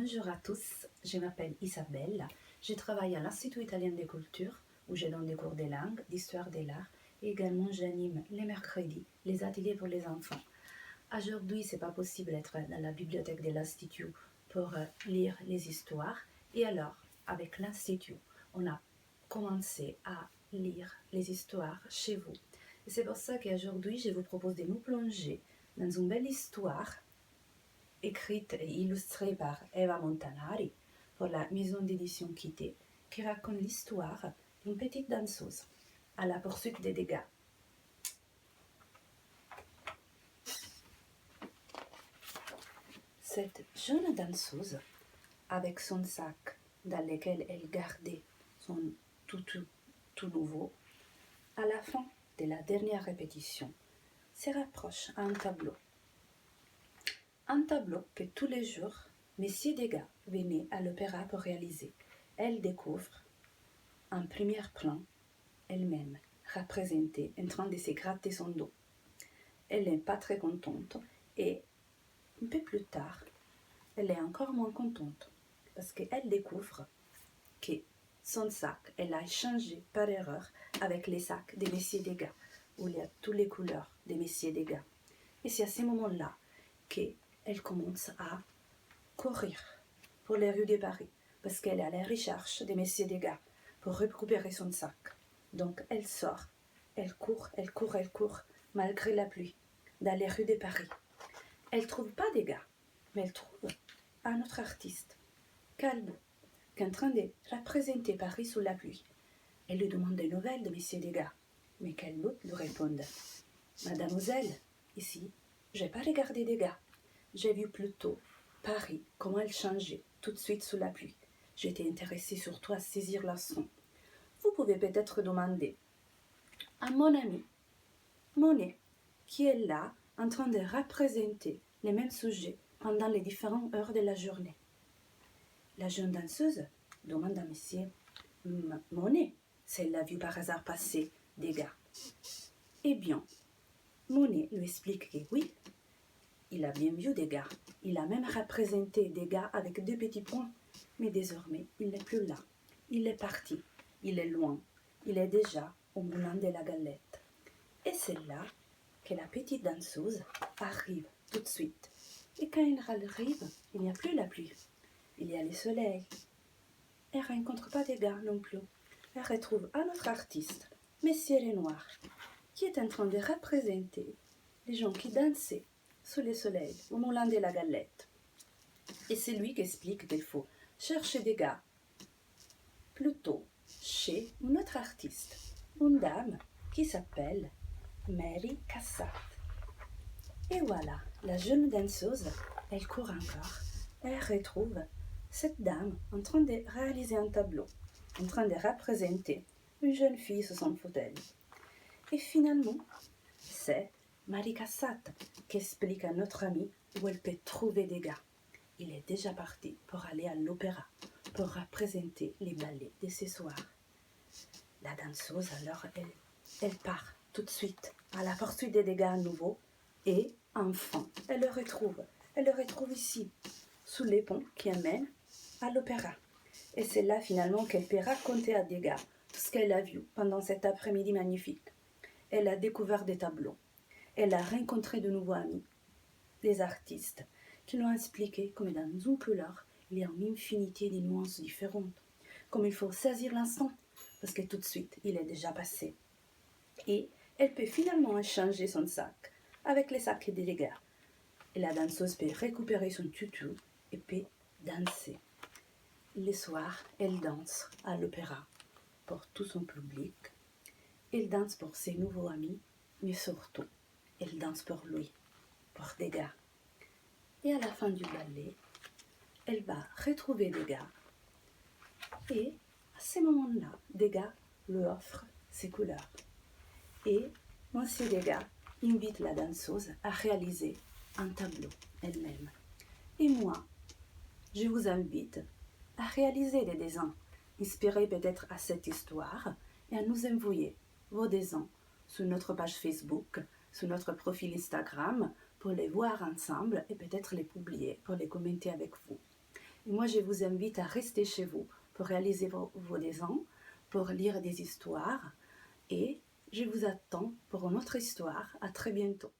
Bonjour à tous, je m'appelle Isabelle, je travaille à l'Institut italien des cultures où je donne des cours de langue, d'histoire de l'art et également j'anime les mercredis les ateliers pour les enfants. Aujourd'hui, c'est pas possible d'être dans la bibliothèque de l'Institut pour lire les histoires et alors, avec l'Institut, on a commencé à lire les histoires chez vous. Et c'est pour ça qu'aujourd'hui, je vous propose de nous plonger dans une belle histoire écrite et illustrée par Eva Montanari pour la maison d'édition Kitté, qui raconte l'histoire d'une petite danseuse à la poursuite des dégâts. Cette jeune danseuse, avec son sac dans lequel elle gardait son toutou tout nouveau, à la fin de la dernière répétition, se rapproche à un tableau. Un tableau que tous les jours, Messier Degas venait à l'opéra pour réaliser. Elle découvre, en premier plan, elle-même, représentée en train de se gratter son dos. Elle n'est pas très contente et, un peu plus tard, elle est encore moins contente parce qu'elle découvre que son sac, elle a échangé par erreur avec les sacs des Messier Degas, où il y a toutes les couleurs des Messier Degas. Et c'est à ce moment-là qu'elle commence à courir pour les rues de Paris, parce qu'elle est à la recherche des Messier Degas pour récupérer son sac. Donc elle sort, elle court, malgré la pluie, dans les rues de Paris. Elle ne trouve pas Degas, mais elle trouve un autre artiste, Calbo, qui est en train de représenter Paris sous la pluie. Elle lui demande des nouvelles de Messier Degas, mais Calbo lui répond « Mademoiselle, ici, je n'ai pas regardé Degas. J'ai vu plutôt Paris, comment elle changeait tout de suite sous la pluie. J'étais intéressée surtout à saisir la son. Vous pouvez peut-être demander à mon ami Monet, qui est là en train de représenter les mêmes sujets pendant les différentes heures de la journée. La jeune danseuse demande à Monsieur Monet si elle l'a vu par hasard passer Degas. Eh bien, Monet lui explique que oui, il a bien vu Degas. Il a même représenté Degas avec 2 petits points. Mais désormais, il n'est plus là. Il est parti. Il est loin. Il est déjà au moulin de la galette. Et c'est là que la petite danseuse arrive tout de suite. Et quand elle arrive, il n'y a plus la pluie. Il y a le soleil. Elle ne rencontre pas Degas non plus. Elle retrouve un autre artiste, Messier Renoir, qui est en train de représenter les gens qui dansaient sous le soleil, au moulin de la galette. Et c'est lui qui explique qu'il faut chercher Degas plutôt chez une autre artiste, une dame qui s'appelle Mary Cassatt. Et voilà, la jeune danseuse, elle court encore. Elle retrouve cette dame en train de réaliser un tableau, en train de représenter une jeune fille sur son fauteuil. Et finalement, c'est Mary Cassatt qui explique à notre amie où elle peut trouver Degas. Il est déjà parti pour aller à l'opéra, pour représenter les ballets de ce soir. La danseuse, alors, elle part tout de suite à la poursuite des Degas à nouveau et, enfin, elle le retrouve. Elle le retrouve ici, sous les ponts qui amènent à l'opéra. Et c'est là, finalement, qu'elle peut raconter à Degas tout ce qu'elle a vu pendant cet après-midi magnifique. Elle a découvert des tableaux. Elle a rencontré de nouveaux amis, des artistes, qui lui ont expliqué comme dans une couleur, il y a une infinité de nuances différentes, comme il faut saisir l'instant, parce que tout de suite, il est déjà passé. Et elle peut finalement échanger son sac avec les sacs des Degas. Et la danseuse peut récupérer son tutu et peut danser. Le soir, elle danse à l'opéra pour tout son public. Elle danse pour ses nouveaux amis, mais surtout, elle danse pour lui, pour Degas. Et à la fin du ballet, elle va retrouver Degas. Et à ce moment-là, Degas lui offre ses couleurs. Et Monsieur Degas invite la danseuse à réaliser un tableau elle-même. Et moi, je vous invite à réaliser des dessins inspirés peut-être à cette histoire et à nous envoyer vos dessins sur notre page Facebook, sur notre profil Instagram pour les voir ensemble et peut-être les publier pour les commenter avec vous. Moi, je vous invite à rester chez vous pour réaliser vos dessins, pour lire des histoires et je vous attends pour une autre histoire. À très bientôt.